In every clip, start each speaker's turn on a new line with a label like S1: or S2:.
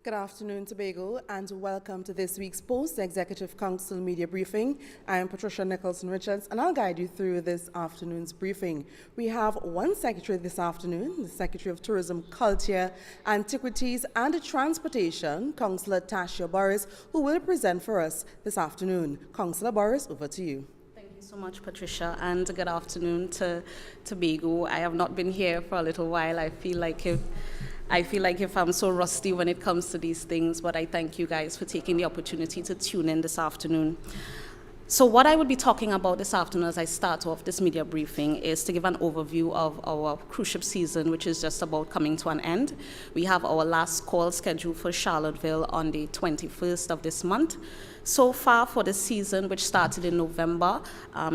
S1: Good afternoon, Tobago, and welcome to this week's Post-Executive Council Media Briefing. I am Patricia Nicholson Richards, and I'll guide you through this afternoon's briefing. We have one secretary this afternoon, the Secretary of Tourism, Culture, Antiquities and Transportation, Councillor Tasha Boris, who will present for us this afternoon. Councillor Boris, over to you.
S2: Thank you so much, Patricia, and good afternoon to Tobago. I have not been here for a little while. I feel like if I'm so rusty when it comes to these things, but I thank you guys for taking the opportunity to tune in this afternoon. So what I would be talking about this afternoon as I start off this media briefing is to give an overview of our cruise ship season, which is just about coming to an end. We have our last call scheduled for Charlottesville on the 21st of this month. So far for the season, which started in November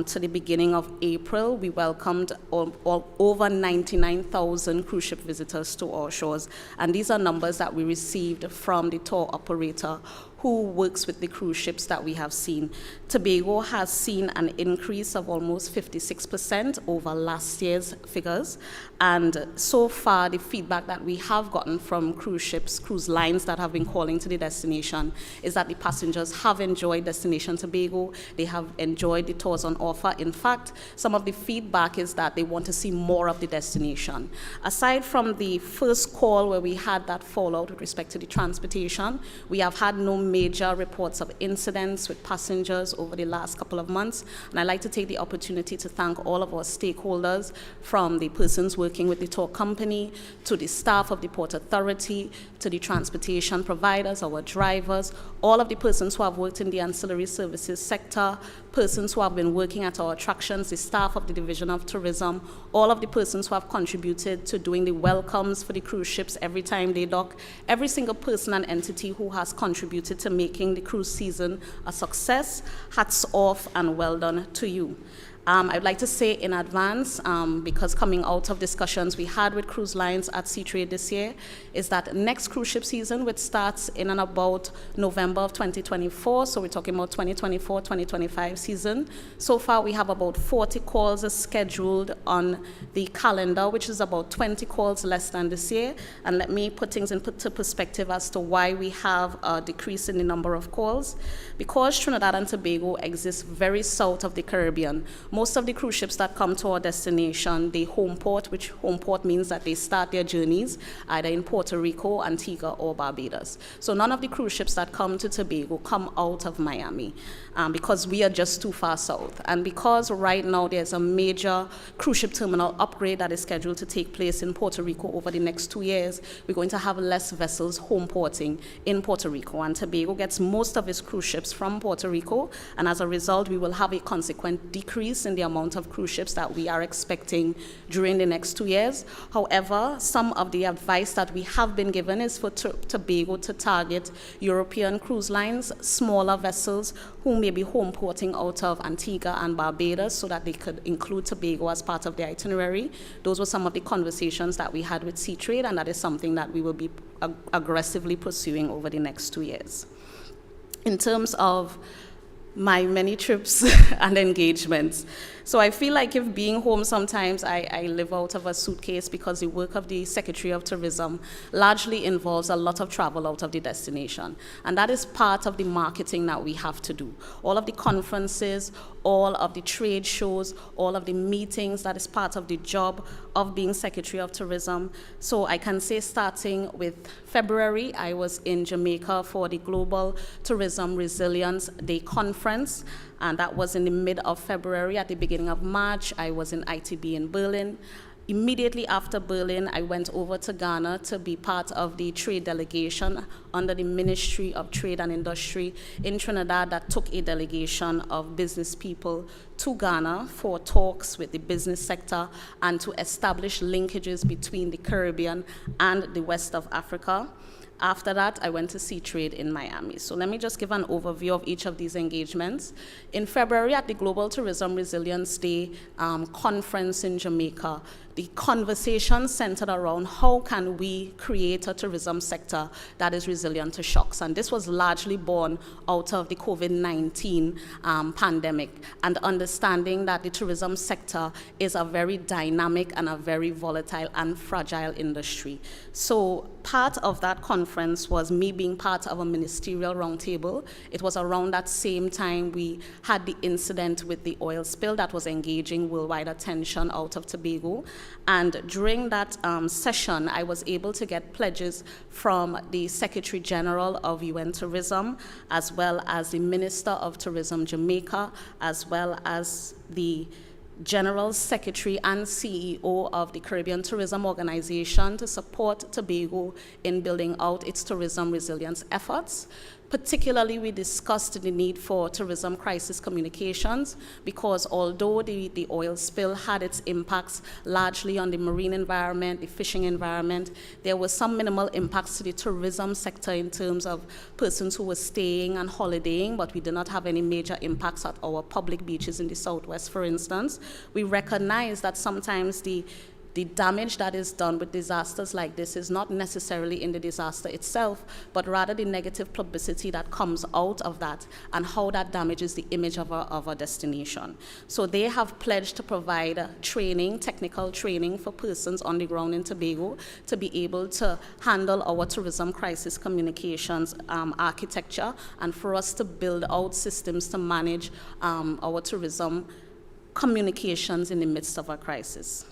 S2: to the beginning of April, we welcomed over 99,000 cruise ship visitors to our shores. And these are numbers that we received from the tour operator who works with the cruise ships that we have seen. Tobago has seen an increase of almost 56% over last year's figures. And so far, the feedback that we have gotten from cruise ships, cruise lines that have been calling to the destination, is that the passengers have enjoyed Destination Tobago. They have enjoyed the tours on offer. In fact, some of the feedback is that they want to see more of the destination. Aside from the first call where we had that fallout with respect to the transportation, we have had no major reports of incidents with passengers over the last couple of months. And I'd like to take the opportunity to thank all of our stakeholders, from the persons working with the tour company, to the staff of the Port Authority, to the transportation providers, our drivers, all of the persons who have worked in the ancillary services sector, persons who have been working at our attractions, the staff of the Division of Tourism, all of the persons who have contributed to doing the welcomes for the cruise ships every time they dock, every single person and entity who has contributed to making the cruise season a success. Hats off and well done to you. I'd like to say in advance, because coming out of discussions we had with cruise lines at Seatrade this year, is that next cruise ship season, which starts in and about November of 2024, so we're talking about 2024-2025 season. So far we have about 40 calls scheduled on the calendar, which is about 20 calls less than this year. And let me put things into perspective as to why we have a decrease in the number of calls. Because Trinidad and Tobago exists very south of the Caribbean, most of the cruise ships that come to our destination, they home port, which home port means that they start their journeys either in Puerto Rico, Antigua, or Barbados. So none of the cruise ships that come to Tobago come out of Miami because we are just too far south. And because right now there's a major cruise ship terminal upgrade that is scheduled to take place in Puerto Rico over the next 2 years, we're going to have less vessels home porting in Puerto Rico. And Tobago gets most of its cruise ships from Puerto Rico, and as a result, we will have a consequent decrease in the amount of cruise ships that we are expecting during the next 2 years. However, some of the advice that we have been given is for Tobago to target European cruise lines, smaller vessels who may be home porting out of Antigua and Barbados, so that they could include Tobago as part of the itinerary. Those were some of the conversations that we had with Seatrade, and that is something that we will be aggressively pursuing over the next 2 years. In terms of my many trips and engagements. So I feel like if being home sometimes I live out of a suitcase, because the work of the Secretary of Tourism largely involves a lot of travel out of the destination. And that is part of the marketing that we have to do. All of the conferences, all of the trade shows, all of the meetings, that is part of the job of being Secretary of Tourism. So I can say starting with February, I was in Jamaica for the Global Tourism Resilience Day Conference. And that was in the mid of February. At the beginning of March, I was in ITB in Berlin. Immediately after Berlin, I went over to Ghana to be part of the trade delegation under the Ministry of Trade and Industry in Trinidad that took a delegation of business people to Ghana for talks with the business sector and to establish linkages between the Caribbean and the West of Africa. After that, I went to Seatrade in Miami. So let me just give an overview of each of these engagements. In February, at the Global Tourism Resilience Day conference in Jamaica, the conversation centered around how can we create a tourism sector that is resilient to shocks. And this was largely born out of the COVID-19 pandemic and understanding that the tourism sector is a very dynamic and a very volatile and fragile industry. So part of that conference was me being part of a ministerial roundtable. It was around that same time we had the incident with the oil spill that was engaging worldwide attention out of Tobago. And during that session, I was able to get pledges from the Secretary General of UN Tourism, as well as the Minister of Tourism Jamaica, as well as the General Secretary and CEO of the Caribbean Tourism Organization to support Tobago in building out its tourism resilience efforts. Particularly, we discussed the need for tourism crisis communications because although the oil spill had its impacts largely on the marine environment, the fishing environment, there were some minimal impacts to the tourism sector in terms of persons who were staying and holidaying, but we did not have any major impacts at our public beaches in the Southwest, for instance. We recognize that sometimes the damage that is done with disasters like this is not necessarily in the disaster itself, but rather the negative publicity that comes out of that and how that damages the image of a destination. So they have pledged to provide training, technical training for persons on the ground in Tobago to be able to handle our tourism crisis communications architecture and for us to build out systems to manage our tourism communications in the midst of a crisis.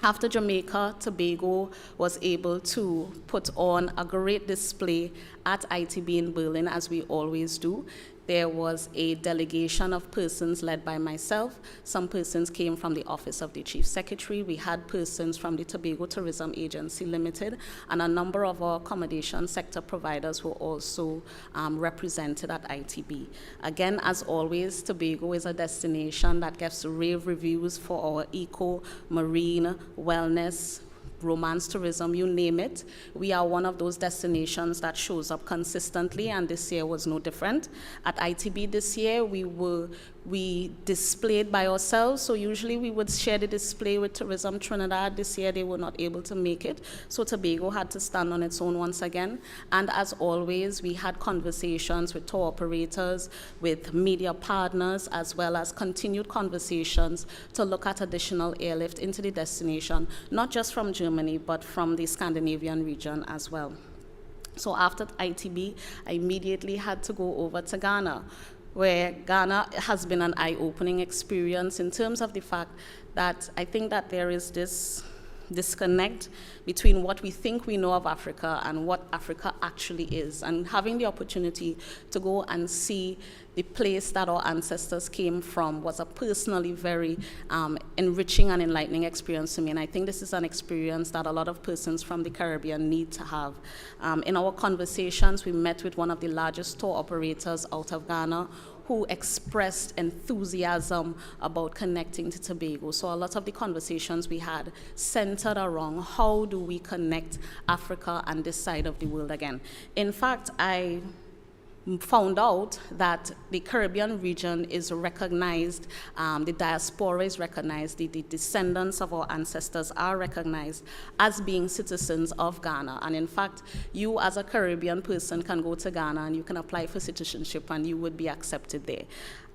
S2: After Jamaica, Tobago was able to put on a great display at ITB in Berlin, as we always do. There was a delegation of persons led by myself. Some persons came from the Office of the Chief Secretary. We had persons from the Tobago Tourism Agency Limited, and a number of our accommodation sector providers were also represented at ITB. Again, as always, Tobago is a destination that gets rave reviews for our eco, marine, wellness, romance tourism, you name it. We are one of those destinations that shows up consistently, and this year was no different. At ITB this year, we displayed by ourselves, so usually we would share the display with Tourism Trinidad. This year they were not able to make it, so Tobago had to stand on its own once again. And as always, we had conversations with tour operators, with media partners, as well as continued conversations to look at additional airlift into the destination, not just from Germany, but from the Scandinavian region as well. So after ITB, I immediately had to go over to Ghana, where Ghana has been an eye-opening experience in terms of the fact that I think that there is this disconnect between what we think we know of Africa and what Africa actually is. And having the opportunity to go and see the place that our ancestors came from was a personally very enriching and enlightening experience to me. And I think this is an experience that a lot of persons from the Caribbean need to have. In our conversations, we met with one of the largest tour operators out of Ghana, who expressed enthusiasm about connecting to Tobago. So a lot of the conversations we had centered around how do we connect Africa and this side of the world again. In fact, I found out that the Caribbean region is recognized, the diaspora is recognized, the descendants of our ancestors are recognized as being citizens of Ghana. And in fact, you as a Caribbean person can go to Ghana and you can apply for citizenship and you would be accepted there.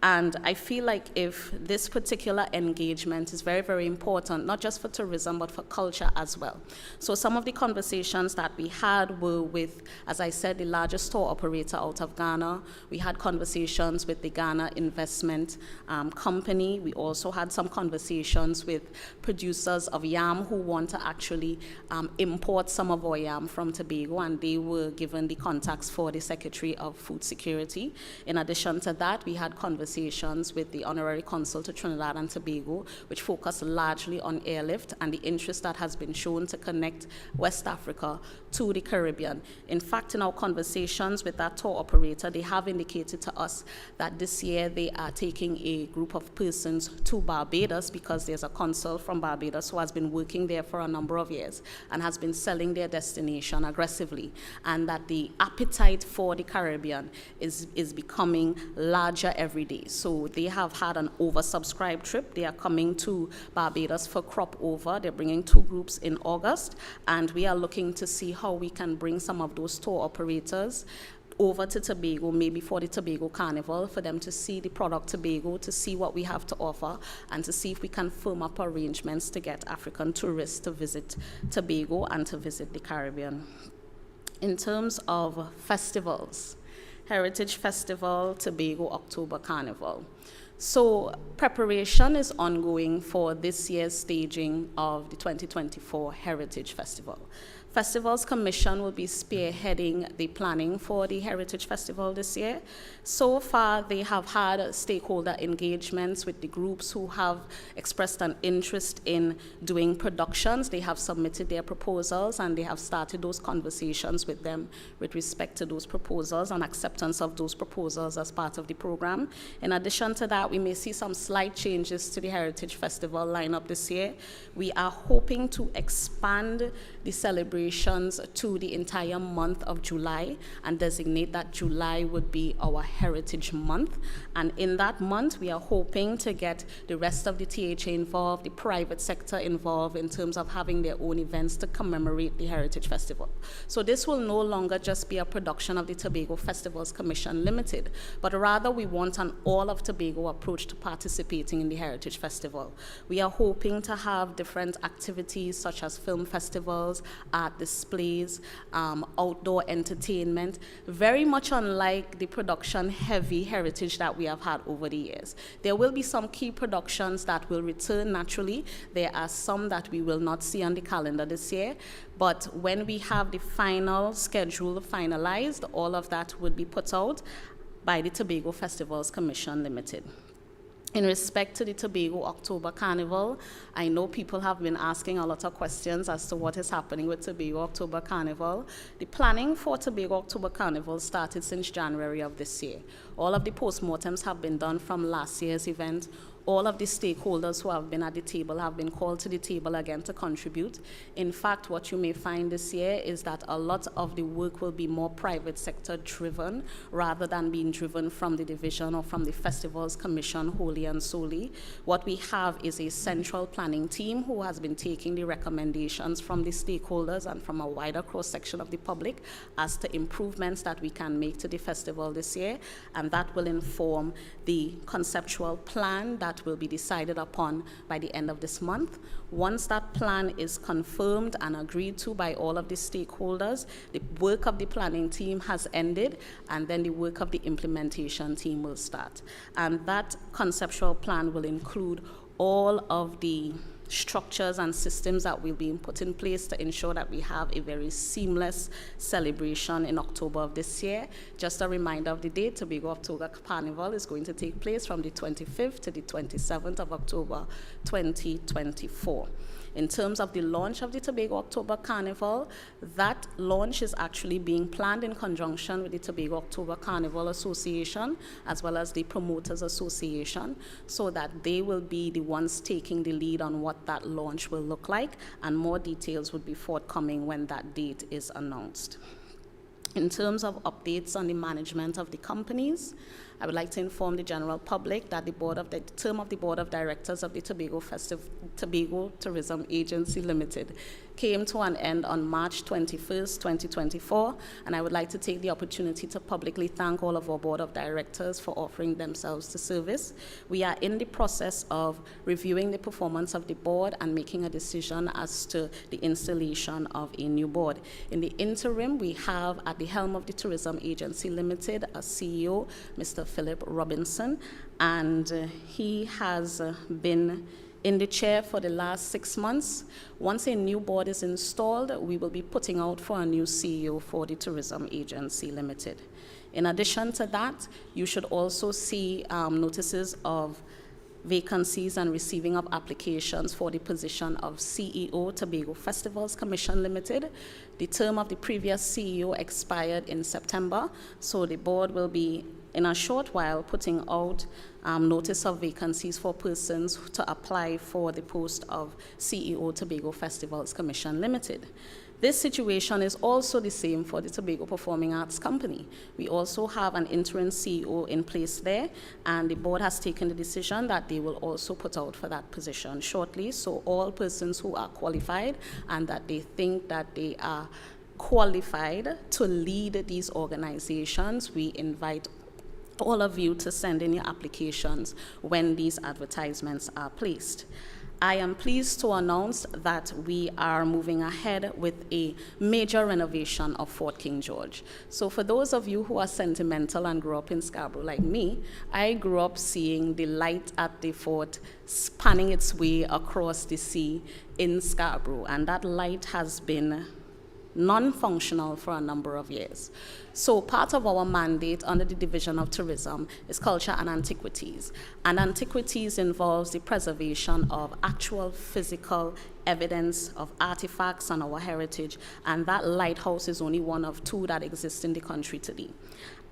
S2: And I feel like if this particular engagement is very, very important, not just for tourism, but for culture as well. So some of the conversations that we had were with, as I said, the largest tour operator out of Ghana. We had conversations with the Ghana Investment Company. We also had some conversations with producers of yam who want to actually import some of our yam from Tobago, and they were given the contacts for the Secretary of Food Security. In addition to that, we had conversations with the Honorary Consul to Trinidad and Tobago, which focused largely on airlift and the interest that has been shown to connect West Africa to the Caribbean. In fact, in our conversations with that tour operator, they have indicated to us that this year they are taking a group of persons to Barbados because there's a consul from Barbados who has been working there for a number of years and has been selling their destination aggressively, and that the appetite for the Caribbean is becoming larger every day. So they have had an oversubscribed trip. They are coming to Barbados for crop over. They're bringing 2 groups in August, and we are looking to see how we can bring some of those tour operators over to Tobago, maybe for the Tobago Carnival, for them to see the product Tobago, to see what we have to offer, and to see if we can firm up arrangements to get African tourists to visit Tobago and to visit the Caribbean. In terms of festivals, Heritage Festival, Tobago October Carnival. So preparation is ongoing for this year's staging of the 2024 Heritage Festival. Festivals Commission will be spearheading the planning for the Heritage Festival this year. So far, they have had stakeholder engagements with the groups who have expressed an interest in doing productions. They have submitted their proposals, and they have started those conversations with them with respect to those proposals and acceptance of those proposals as part of the program. In addition to that, we may see some slight changes to the Heritage Festival lineup this year. We are hoping to expand the celebrations to the entire month of July and designate that July would be our Heritage Month. And in that month, we are hoping to get the rest of the THA involved, the private sector involved in terms of having their own events to commemorate the Heritage Festival. So this will no longer just be a production of the Tobago Festivals Commission Limited, but rather we want an all of Tobago approach to participating in the Heritage Festival. We are hoping to have different activities such as film festivals, art displays, outdoor entertainment, very much unlike the production-heavy heritage that we have had over the years. There will be some key productions that will return naturally. There are some that we will not see on the calendar this year, but when we have the final schedule finalized, all of that would be put out by the Tobago Festivals Commission Limited. In respect to the Tobago October Carnival, I know people have been asking a lot of questions as to what is happening with Tobago October Carnival. The planning for Tobago October Carnival started since January of this year. All of the postmortems have been done from last year's event. All of the stakeholders who have been at the table have been called to the table again to contribute. In fact, what you may find this year is that a lot of the work will be more private sector driven rather than being driven from the division or from the Festivals Commission wholly and solely. What we have is a central planning team who has been taking the recommendations from the stakeholders and from a wider cross-section of the public as to improvements that we can make to the festival this year, and that will inform the conceptual plan that will be decided upon by the end of this month. Once that plan is confirmed and agreed to by all of the stakeholders, the work of the planning team has ended, and then the work of the implementation team will start. And that conceptual plan will include all of the structures and systems that will be put in place to ensure that we have a very seamless celebration in October of this year. Just a reminder of the date, Tobago October Carnival is going to take place from the 25th to the 27th of October 2024. In terms of the launch of the Tobago October Carnival, that launch is actually being planned in conjunction with the Tobago October Carnival Association as well as the Promoters Association, so that they will be the ones taking the lead on what that launch will look like, and more details would be forthcoming when that date is announced. In terms of updates on the management of the companies, I would like to inform the general public that the term of the Board of Directors of the Tobago Tourism Agency Limited came to an end on March 21st, 2024, and I would like to take the opportunity to publicly thank all of our Board of Directors for offering themselves to service. We are in the process of reviewing the performance of the board and making a decision as to the installation of a new board. In the interim, we have at the helm of the Tourism Agency Limited a CEO, Mr. Philip Robinson, and he has been in the chair for the last 6 months. Once a new board is installed, we will be putting out for a new CEO for the Tourism Agency Limited. In addition to that, you should also see notices of vacancies and receiving of applications for the position of CEO, Tobago Festivals Commission Limited. The term of the previous CEO expired in September, so the board will be in a short while putting out notice of vacancies for persons to apply for the post of CEO, Tobago Festivals Commission Limited. This situation is also the same for the Tobago Performing Arts Company. We also have an interim CEO in place there, and the board has taken the decision that they will also put out for that position shortly. So all persons who are qualified and that they think that they are qualified to lead these organizations, we invite all of you to send in your applications when these advertisements are placed. I am pleased to announce that we are moving ahead with a major renovation of Fort King George. So for those of you who are sentimental and grew up in Scarborough like me, I grew up seeing the light at the fort spanning its way across the sea in Scarborough, and that light has been non-functional for a number of years. So part of our mandate under the Division of Tourism is Culture and Antiquities. And antiquities involves the preservation of actual physical evidence of artifacts and our heritage, and that lighthouse is only one of 2 that exist in the country today.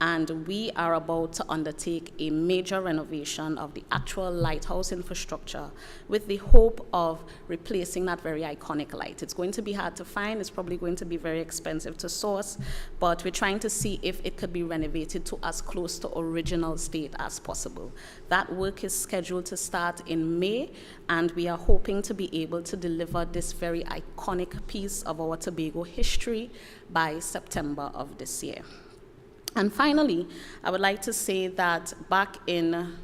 S2: And we are about to undertake a major renovation of the actual lighthouse infrastructure with the hope of replacing that very iconic light. It's going to be hard to find, it's probably going to be very expensive to source, but we're trying to see if it could be renovated to as close to original state as possible. That work is scheduled to start in May, and we are hoping to be able to deliver this very iconic piece of our Tobago history by September of this year. And finally, I would like to say that back in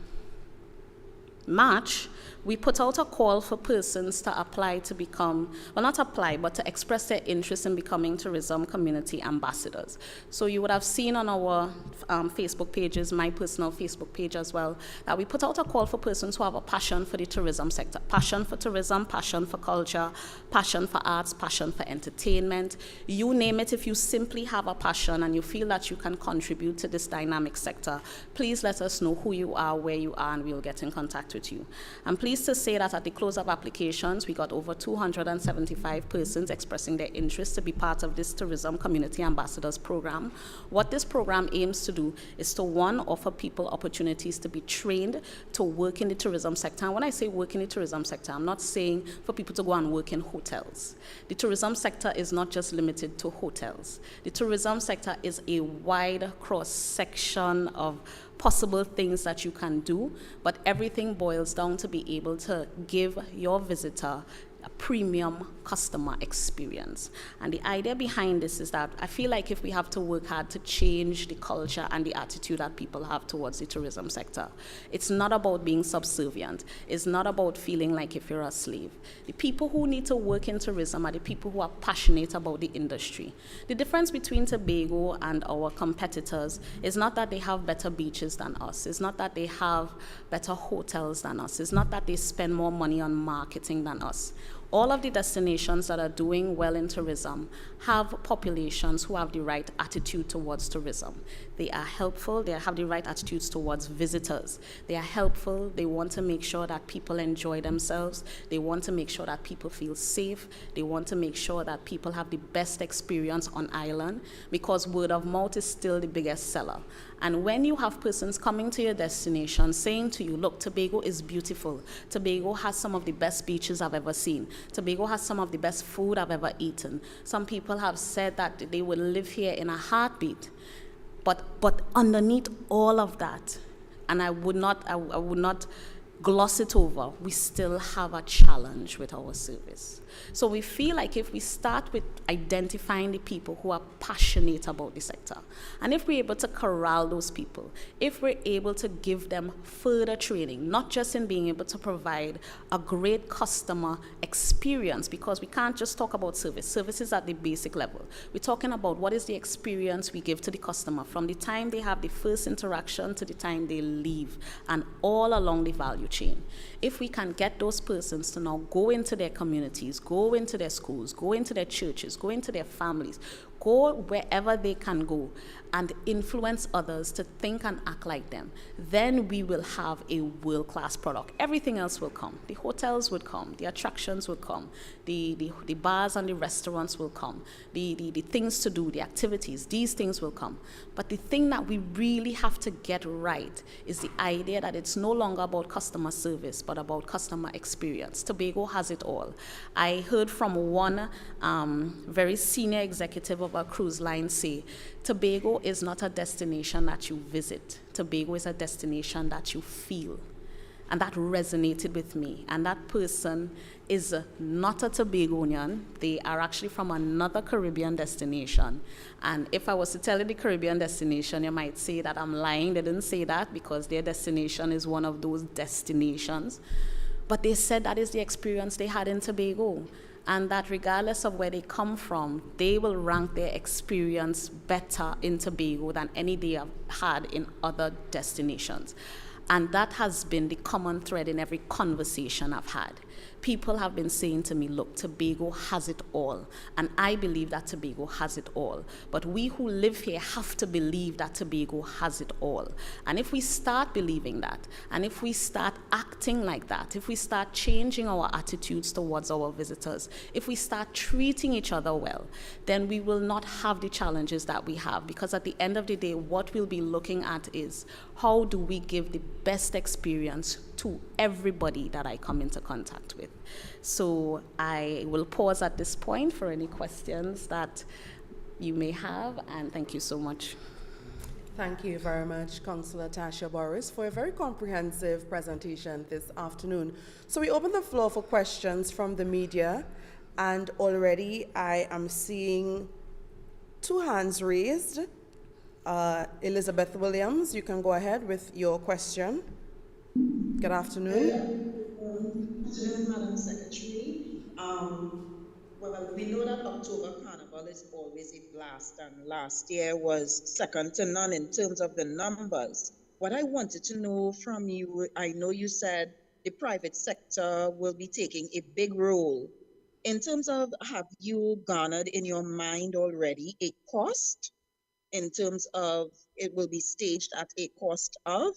S2: March, we put out a call for persons to apply to become, well, not apply, but to express their interest in becoming tourism community ambassadors. So you would have seen on our Facebook pages, my personal Facebook page as well, that we put out a call for persons who have a passion for the tourism sector, passion for tourism, passion for culture, passion for arts, passion for entertainment. You name it, if you simply have a passion and you feel that you can contribute to this dynamic sector, please let us know who you are, where you are, and we'll get in contact with you. I'm pleased to say that at the close of applications, we got over 275 persons expressing their interest to be part of this Tourism Community Ambassadors program. What this program aims to do is to, 1, offer people opportunities to be trained to work in the tourism sector. And when I say work in the tourism sector, I'm not saying for people to go and work in hotels. The tourism sector is not just limited to hotels. The tourism sector is a wide cross-section of possible things that you can do, but everything boils down to be able to give your visitor a premium customer experience. And the idea behind this is that I feel like if we have to work hard to change the culture and the attitude that people have towards the tourism sector, it's not about being subservient. It's not about feeling like if you're a slave. The people who need to work in tourism are the people who are passionate about the industry. The difference between Tobago and our competitors is not that they have better beaches than us. It's not that they have better hotels than us. It's not that they spend more money on marketing than us. All of the destinations that are doing well in tourism have populations who have the right attitude towards tourism. They are helpful, they have the right attitudes towards visitors. They are helpful, they want to make sure that people enjoy themselves. They want to make sure that people feel safe. They want to make sure that people have the best experience on island, because word of mouth is still the biggest seller. And when you have persons coming to your destination saying to you, look, Tobago is beautiful. Tobago has some of the best beaches I've ever seen. Tobago has some of the best food I've ever eaten. Some people have said that they would live here in a heartbeat. But underneath all of that, and I would not gloss it over, we still have a challenge with our service. So we feel like if we start with identifying the people who are passionate about the sector, and if we're able to corral those people, if we're able to give them further training, not just in being able to provide a great customer experience, because we can't just talk about service. Service is at the basic level. We're talking about what is the experience we give to the customer from the time they have the first interaction to the time they leave, and all along the value chain. If we can get those persons to now go into their communities, go into their schools, go into their churches, go into their families, go wherever they can go and influence others to think and act like them, then we will have a world-class product. Everything else will come. The hotels would come, the attractions would come, the bars and the restaurants will come, the things to do, the activities, these things will come. But the thing that we really have to get right is the idea that it's no longer about customer service, but about customer experience. Tobago has it all. I heard from one very senior executive of a cruise line say, Tobago is not a destination that you visit. Tobago is a destination that you feel. and that resonated with me. And that person is not a Tobagonian. They are actually from another Caribbean destination. And if I was to tell you the Caribbean destination, you might say that I'm lying. They didn't say that because their destination is one of those destinations. But they said that is the experience they had in Tobago. And that regardless of where they come from, they will rank their experience better in Tobago than any they have had in other destinations. And that has been the common thread in every conversation I've had. People have been saying to me, look, Tobago has it all. And I believe that Tobago has it all. But we who live here have to believe that Tobago has it all. And if we start believing that, and if we start acting like that, if we start changing our attitudes towards our visitors, if we start treating each other well, then we will not have the challenges that we have. Because at the end of the day, what we'll be looking at is how do we give the best experience to everybody that I come into contact with. So I will pause at this point for any questions that you may have, and thank you so much.
S1: Thank you very much, Councillor Tasha Boris, for a very comprehensive presentation this afternoon. So we open the floor for questions from the media, and already I am seeing 2 hands raised. Elizabeth Williams, you can go ahead with your question. Good afternoon.
S3: Good afternoon, Madam Secretary. Well, we know that October Carnival is always a blast, and last year was second to none in terms of the numbers. What I wanted to know from you, I know you said the private sector will be taking a big role. In terms of, have you garnered in your mind already a cost in terms of it will be staged at a cost of?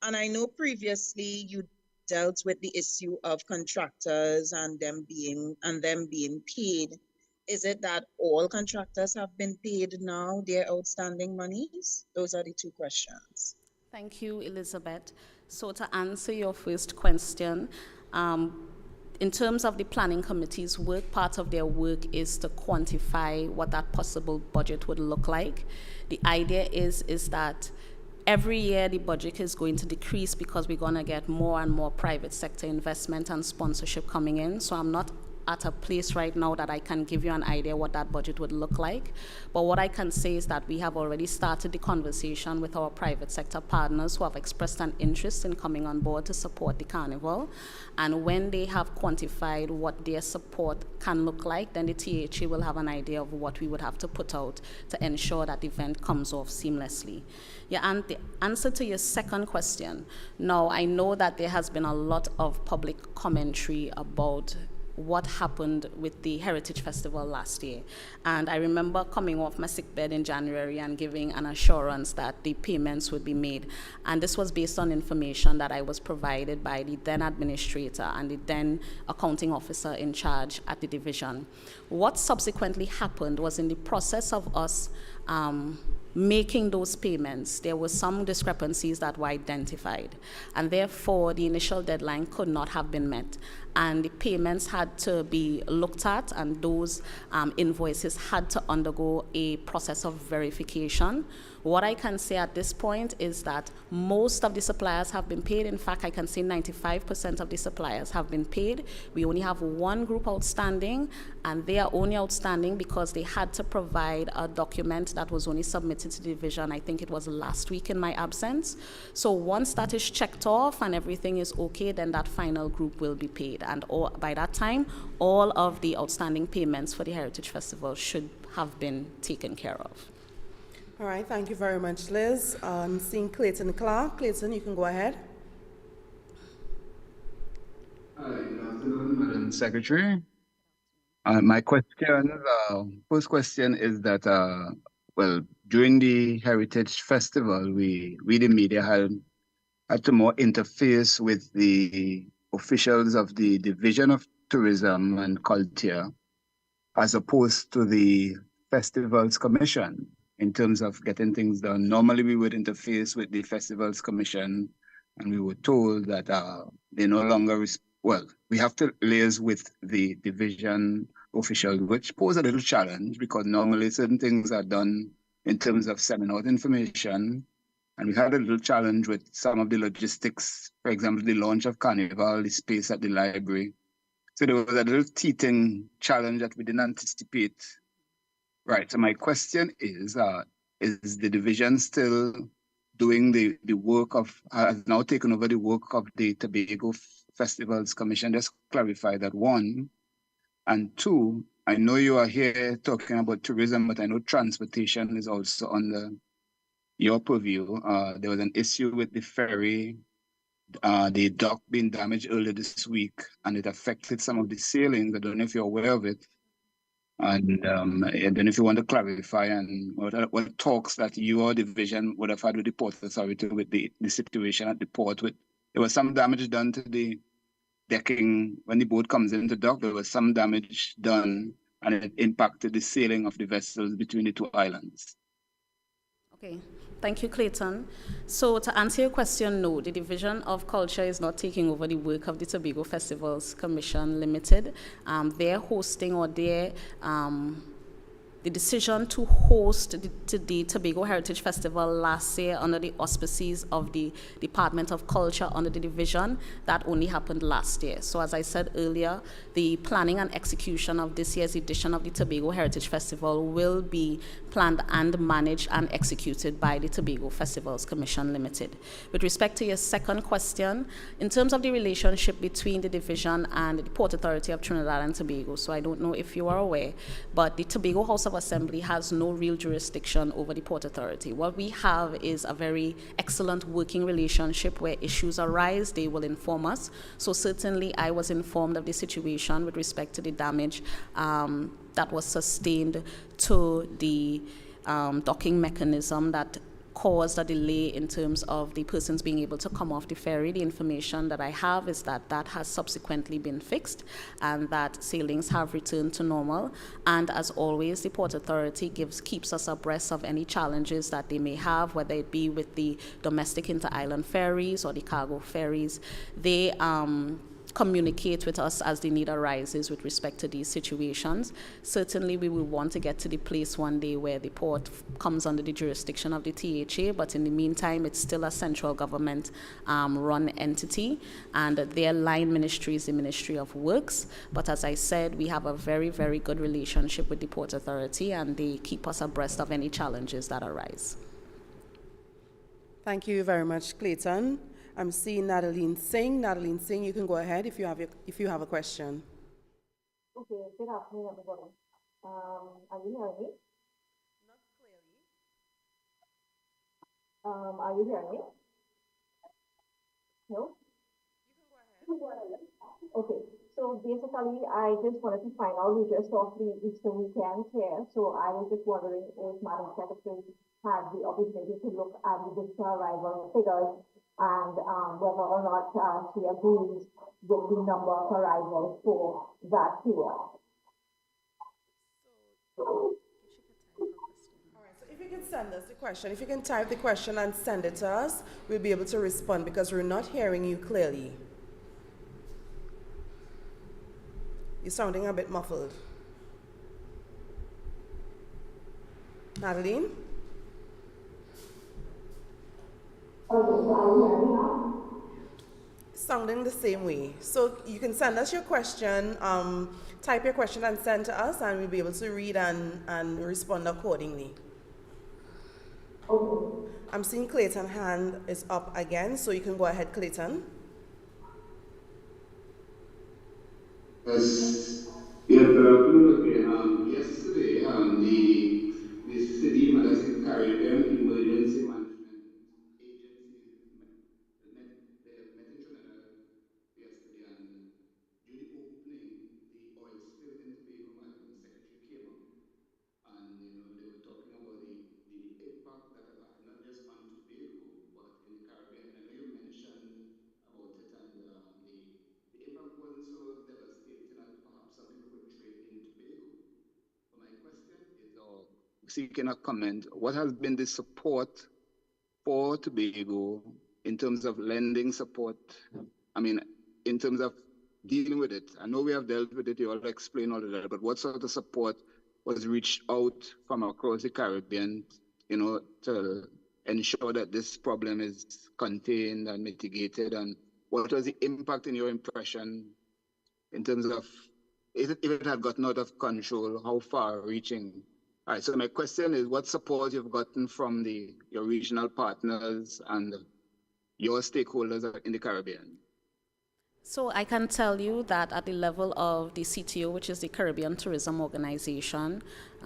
S3: And I know previously you dealt with the issue of contractors and them being paid. Is it that all contractors have been paid now their outstanding monies? Those are the 2 questions.
S2: Thank you, Elizabeth. So to answer your first question, in terms of the planning committee's work, part of their work is to quantify what that possible budget would look like. The idea is that every year the budget is going to decrease because we're going to get more and more private sector investment and sponsorship coming in. So I'm not at a place right now that I can give you an idea what that budget would look like. But what I can say is that we have already started the conversation with our private sector partners who have expressed an interest in coming on board to support the carnival. And when they have quantified what their support can look like, then the THA will have an idea of what we would have to put out to ensure that the event comes off seamlessly. Yeah, and the answer to your second question, now I know that there has been a lot of public commentary about what happened with the Heritage Festival last year. And I remember coming off my sickbed in January and giving an assurance that the payments would be made. And this was based on information that I was provided by the then administrator and the then accounting officer in charge at the division. What subsequently happened was in the process of us making those payments, there were some discrepancies that were identified, and therefore the initial deadline could not have been met, and the payments had to be looked at, and those invoices had to undergo a process of verification. What I can say at this point is that most of the suppliers have been paid. In fact, I can say 95% of the suppliers have been paid. We only have one group outstanding, and they are only outstanding because they had to provide a document that was only submitted to the division, I think it was last week in my absence. So once that is checked off and everything is okay, then that final group will be paid. And by that time, all of the outstanding payments for the Heritage Festival should have been taken care of.
S1: All right, thank you very much, Liz. I'm seeing Clayton Clark. Clayton, you can go ahead.
S4: Hi, good afternoon, Madam Secretary. My question, first question is that, well, during the Heritage Festival, we the media had to more interface with the officials of the Division of Tourism and Culture, as opposed to the Festivals Commission in terms of getting things done. Normally, we would interface with the Festivals Commission, and we were told that they no longer, we have to liaise with the division official, which poses a little challenge because normally certain things are done in terms of sending out information And we had a little challenge with some of the logistics, for example, the launch of Carnival, the space at the library. So there was a little teething challenge that we didn't anticipate. Right. So my question is the division still doing the work of, has now taken over the work of the Tobago Festivals Commission? Just clarify that, one. And two, I know you are here talking about tourism, but I know transportation is also under your purview. There was an issue with the ferry, the dock being damaged earlier this week, and it affected some of the sailings. I don't know if you're aware of it. And I don't know if you want to clarify and what talks that your division would have had with the Port Authority with the situation at the port. There was some damage done to the decking when the boat comes into dock. There was some damage done, and it impacted the sailing of the vessels between the two islands.
S2: Okay, thank you, Clayton. So to answer your question, no, the Division of Culture is not taking over the work of the Tobago Festivals Commission Limited. They're hosting, or the decision to host the Tobago Heritage Festival last year under the auspices of the Department of Culture under the division, that only happened last year. So as I said earlier, the planning and execution of this year's edition of the Tobago Heritage Festival will be planned and managed and executed by the Tobago Festivals Commission Limited. With respect to your second question, in terms of the relationship between the division and the Port Authority of Trinidad and Tobago, so I don't know if you are aware, but the Tobago House of Assembly has no real jurisdiction over the Port Authority. What we have is a very excellent working relationship where issues arise, they will inform us. So certainly I was informed of the situation with respect to the damage that was sustained to the docking mechanism that caused a delay in terms of the persons being able to come off the ferry. The information that I have is that that has subsequently been fixed and that sailings have returned to normal. And as always, the Port Authority keeps us abreast of any challenges that they may have, whether it be with the domestic inter-island ferries or the cargo ferries. They communicate with us as the need arises with respect to these situations. Certainly we will want to get to the place one day where the port comes under the jurisdiction of the THA, but in the meantime it's still a central government run entity, and their line ministry is the Ministry of Works. But as I said, we have a very, very good relationship with the Port Authority, and they keep us abreast of any challenges that arise.
S1: Thank you very much, Clayton. I'm seeing Nadine Singh. Nadine Singh, you can go ahead if you have a question.
S5: Okay, good afternoon, everybody. Are you hearing me?
S1: Not clearly.
S5: Are you hearing me? No?
S1: You can go ahead.
S5: Okay, so basically, I just wanted to find out, we just off the Easter weekend here, so I was just wondering if Madam Secretary had the opportunity to look at the visitor arrival figures and whether or not she agrees with the number of arrivals for that period.
S1: All right, so if you can send us the question, if you can type the question and send it to us, we'll be able to respond because we're not hearing you clearly. You're sounding a bit muffled. Nadine? Sounding the same way. So you can send us your question, type your question and send to us, and we'll be able to read and respond accordingly.
S5: Okay.
S1: I'm seeing Clayton's hand is up again, so you can go ahead, Clayton.
S4: Yes, good afternoon again. Yesterday, the CDMA, that's the Caribbean Emergency Management Agency, met in Trinidad yesterday, and during the opening, the oil spill in Tobago, Madam Secretary came up, and they were talking about the impact that has had not just on Tobago but in the Caribbean. And I know you mentioned about it, and the impact wasn't so devastating as perhaps some people portrayed in Tobago. But my question is, seeking a comment, what has been the support for Tobago in terms of lending support? I mean, in terms of dealing with it. I know we have dealt with it, you all explain all of that, but what sort of support was reached out from across the Caribbean, to ensure that this problem is contained and mitigated? And what was the impact in your impression in terms of if it had gotten out of control, how far reaching? All right, so my question is, what support you've gotten from your regional partners and your stakeholders in the Caribbean?
S2: So I can tell you that at the level of the CTO, which is the Caribbean Tourism Organization,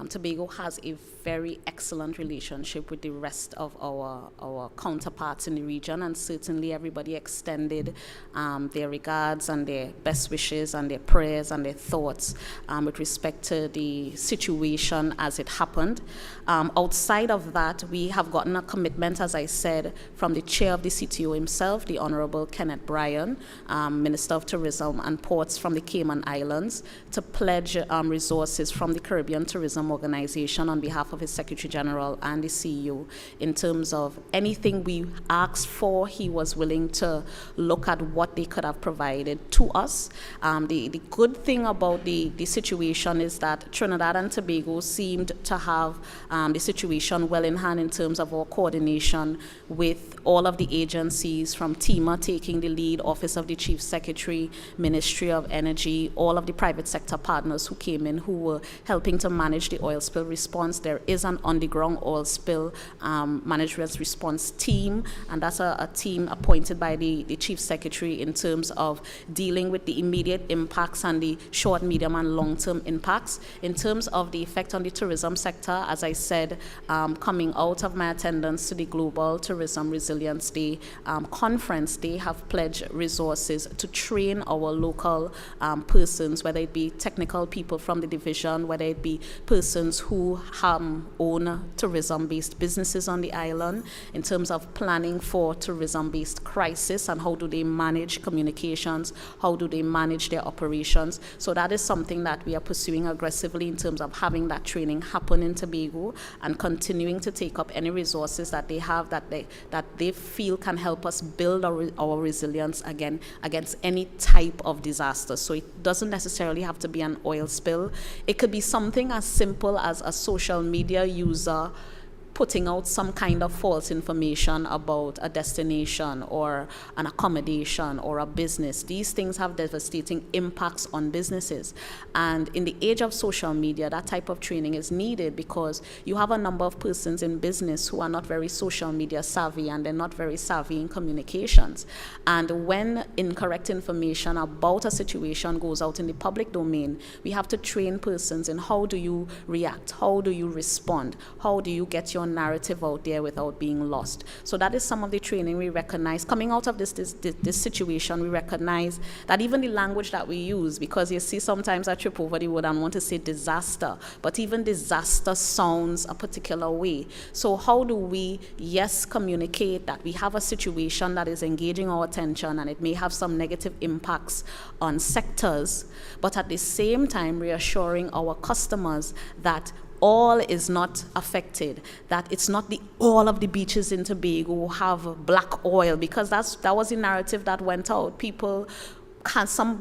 S2: Tobago has a very excellent relationship with the rest of our counterparts in the region, and certainly everybody extended their regards and their best wishes and their prayers and their thoughts with respect to the situation as it happened. Outside of that, we have gotten a commitment, as I said, from the chair of the CTO himself, the Honorable Kenneth Bryan, Minister of Tourism and Ports from the Cayman Islands, to pledge resources from the Caribbean Tourism Organization on behalf of his Secretary General and the CEO. In terms of anything we asked for, he was willing to look at what they could have provided to us. The good thing about the situation is that Trinidad and Tobago seemed to have the situation well in hand in terms of our coordination with all of the agencies, from TEMA taking the lead, Office of the Chief Secretary, Ministry of Energy, all of the private sector partners who came in, who were helping to manage the oil spill response. There is an on-the-ground oil spill management response team, and that's a team appointed by the Chief Secretary in terms of dealing with the immediate impacts and the short, medium, and long-term impacts. In terms of the effect on the tourism sector, as I said, coming out of my attendance to the Global Tourism Resilience Day conference, they have pledged resources to train our local persons, whether it be technical people from the division, whether it be persons who own tourism-based businesses on the island, in terms of planning for tourism-based crisis and how do they manage communications, how do they manage their operations. So that is something that we are pursuing aggressively in terms of having that training happen in Tobago and continuing to take up any resources that they have that they feel can help us build our resilience again against any type of disaster. So it doesn't necessarily have to be an oil spill. It could be something as simple as a social media user putting out some kind of false information about a destination or an accommodation or a business. These things have devastating impacts on businesses. And in the age of social media, that type of training is needed because you have a number of persons in business who are not very social media savvy and they're not very savvy in communications. And when incorrect information about a situation goes out in the public domain, we have to train persons in how do you react, how do you respond, how do you get your narrative out there without being lost. So that is some of the training we recognize. Coming out of this situation, we recognize that even the language that we use, because you see sometimes I trip over the word and want to say disaster, but even disaster sounds a particular way. So how do we, yes, communicate that we have a situation that is engaging our attention and it may have some negative impacts on sectors, but at the same time reassuring our customers that all is not affected, that it's not all of the beaches in Tobago have black oil, because that was the narrative that went out. We had some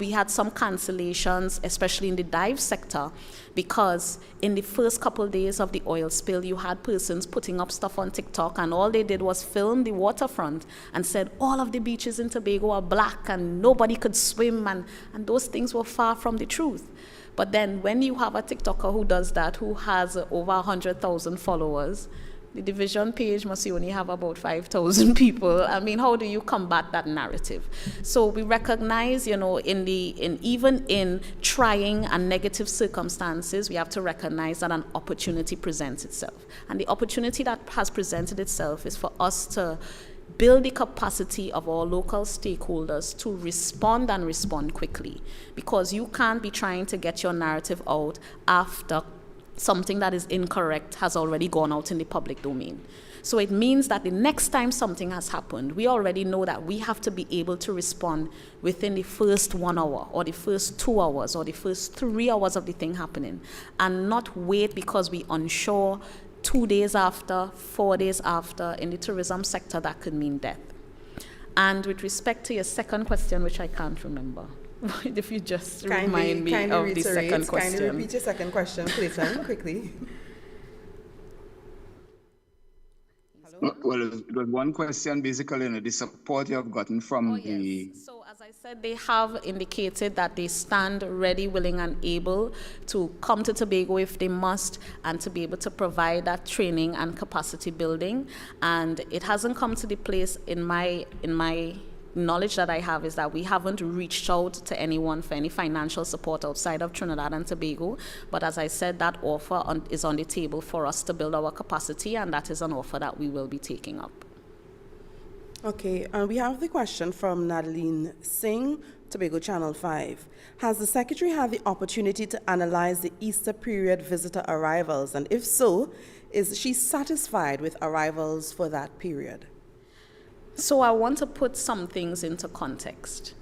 S2: cancellations, especially in the dive sector, because in the first couple of days of the oil spill, you had persons putting up stuff on TikTok, and all they did was film the waterfront and said all of the beaches in Tobago are black and nobody could swim, and those things were far from the truth. But then when you have a TikToker who does that, who has over 100,000 followers, the division page must only have about 5,000 people. I mean, how do you combat that narrative? So we recognize, even in trying and negative circumstances, we have to recognize that an opportunity presents itself. And the opportunity that has presented itself is for us to build the capacity of our local stakeholders to respond and respond quickly, because you can't be trying to get your narrative out after something that is incorrect has already gone out in the public domain. So it means that the next time something has happened, we already know that we have to be able to respond within the first 1 hour or the first 2 hours or the first 3 hours of the thing happening, and not wait because we're unsure 2 days after, 4 days after. In the tourism sector, that could mean death. And with respect to your second question, which I can't remember, if you just remind me of the second question.
S1: Kindly repeat your second question, Clayton, quickly.
S4: Well, it was one question basically, the support you have gotten from the.
S2: So as I said, they have indicated that they stand ready, willing, and able to come to Tobago if they must, and to be able to provide that training and capacity building. And it hasn't come to the place in my knowledge that I have is that we haven't reached out to anyone for any financial support outside of Trinidad and Tobago. But as I said, that offer is on the table for us to build our capacity, and that is an offer that we will be taking up.
S1: Okay, and we have the question from Nadine Singh, Tobago Channel 5. Has the Secretary had the opportunity to analyze the Easter period visitor arrivals? And if so, is she satisfied with arrivals for that period?
S2: So I want to put some things into context.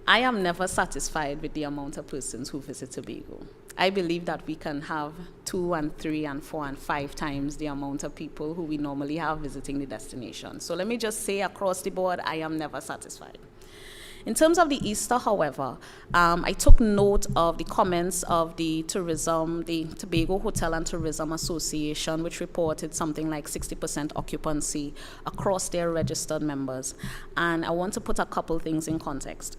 S2: I am never satisfied with the amount of persons who visit Tobago. I believe that we can have 2 and 3 and 4 and 5 times the amount of people who we normally have visiting the destination. So let me just say across the board, I am never satisfied. In terms of the Easter, however, I took note of the comments of the Tobago Hotel and Tourism Association, which reported something like 60% occupancy across their registered members. And I want to put a couple things in context.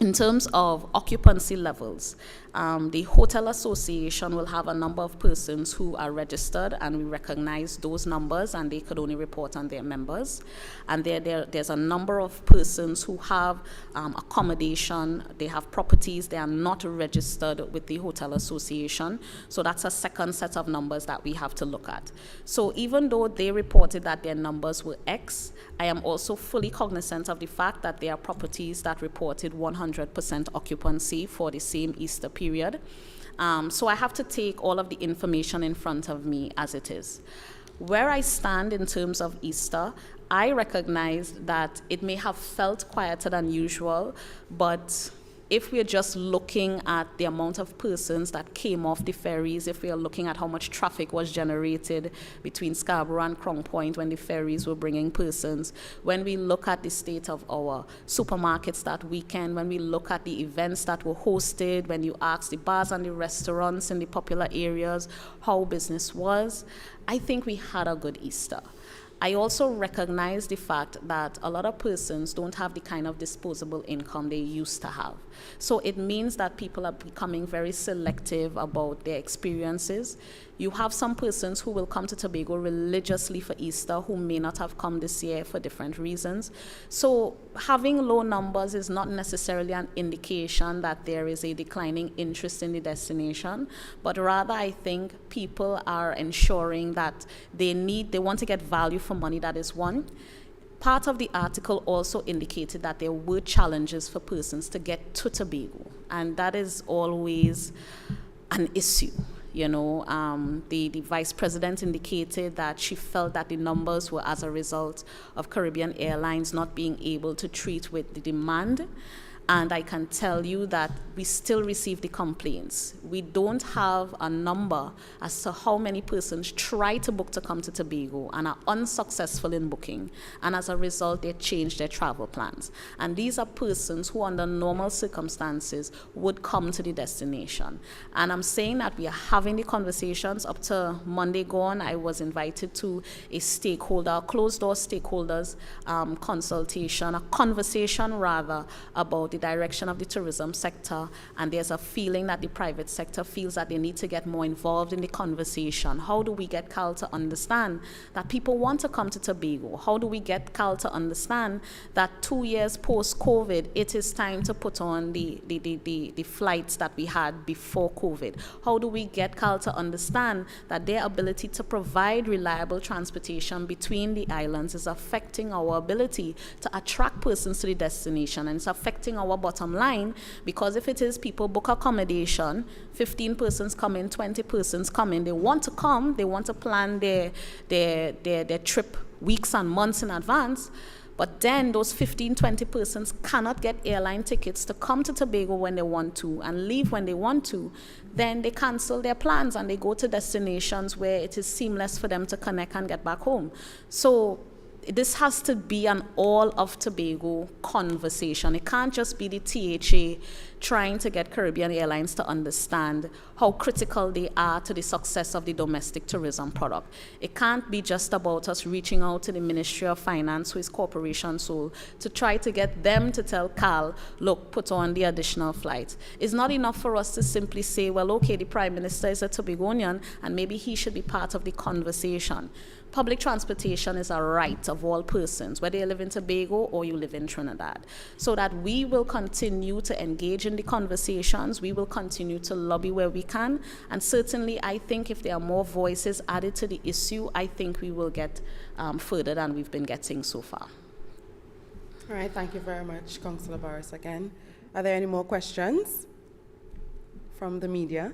S2: In terms of occupancy levels, the Hotel Association will have a number of persons who are registered, and we recognize those numbers, and they could only report on their members. And there's a number of persons who have accommodation, they have properties, they are not registered with the Hotel Association. So that's a second set of numbers that we have to look at. So even though they reported that their numbers were X, I am also fully cognizant of the fact that there are properties that reported 100% occupancy for the same Easter period. So I have to take all of the information in front of me as it is. Where I stand in terms of Easter, I recognize that it may have felt quieter than usual, but if we're just looking at the amount of persons that came off the ferries, if we are looking at how much traffic was generated between Scarborough and Crown Point when the ferries were bringing persons, when we look at the state of our supermarkets that weekend, when we look at the events that were hosted, when you ask the bars and the restaurants in the popular areas how business was, I think we had a good Easter. I also recognize the fact that a lot of persons don't have the kind of disposable income they used to have. So it means that people are becoming very selective about their experiences. You have some persons who will come to Tobago religiously for Easter who may not have come this year for different reasons. So having low numbers is not necessarily an indication that there is a declining interest in the destination, but rather I think people are ensuring that they want to get value for money. That is one. Part of the article also indicated that there were challenges for persons to get to Tobago, and that is always an issue. You know, the vice president indicated that she felt that the numbers were as a result of Caribbean Airlines not being able to treat with the demand. And I can tell you that we still receive the complaints. We don't have a number as to how many persons try to book to come to Tobago and are unsuccessful in booking. And as a result, they change their travel plans. And these are persons who under normal circumstances would come to the destination. And I'm saying that we are having the conversations. Up to Monday gone, I was invited to a closed-door stakeholders consultation, a conversation rather, about the direction of the tourism sector, and there's a feeling that the private sector feels that they need to get more involved in the conversation. How do we get CAL to understand that people want to come to Tobago? How do we get CAL to understand that 2 years post-COVID, it is time to put on the flights that we had before COVID? How do we get CAL to understand that their ability to provide reliable transportation between the islands is affecting our ability to attract persons to the destination, and it's affecting our bottom line? Because if it is people book accommodation, 15 persons come in, 20 persons come in, they want to come, they want to plan their trip weeks and months in advance, but then those 15, 20 persons cannot get airline tickets to come to Tobago when they want to and leave when they want to, then they cancel their plans and they go to destinations where it is seamless for them to connect and get back home. So this has to be an all of Tobago conversation. It can't just be the THA trying to get Caribbean Airlines to understand how critical they are to the success of the domestic tourism product. It can't be just about us reaching out to the Ministry of Finance, who is corporation soul, to try to get them to tell Cal, look, put on the additional flights. It's not enough for us to simply say, well, okay, the Prime Minister is a Tobagonian, and maybe he should be part of the conversation. Public transportation is a right of all persons, whether you live in Tobago or you live in Trinidad. So that we will continue to engage in the conversations, we will continue to lobby where we can, and certainly I think if there are more voices added to the issue, I think we will get further than we've been getting so far.
S1: All right, thank you very much, Councillor Barris again. Are there any more questions from the media?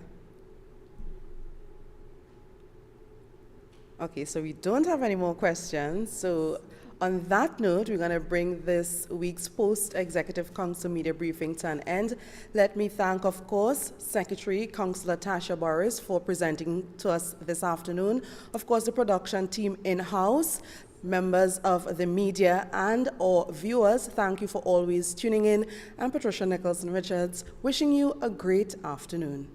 S1: Okay, so we don't have any more questions. So on that note, we're going to bring this week's post-executive council media briefing to an end. Let me thank, of course, Secretary Councillor Tasha Barris for presenting to us this afternoon. Of course, the production team in-house, members of the media and our viewers, thank you for always tuning in. I'm Patricia Nicholson Richards, wishing you a great afternoon.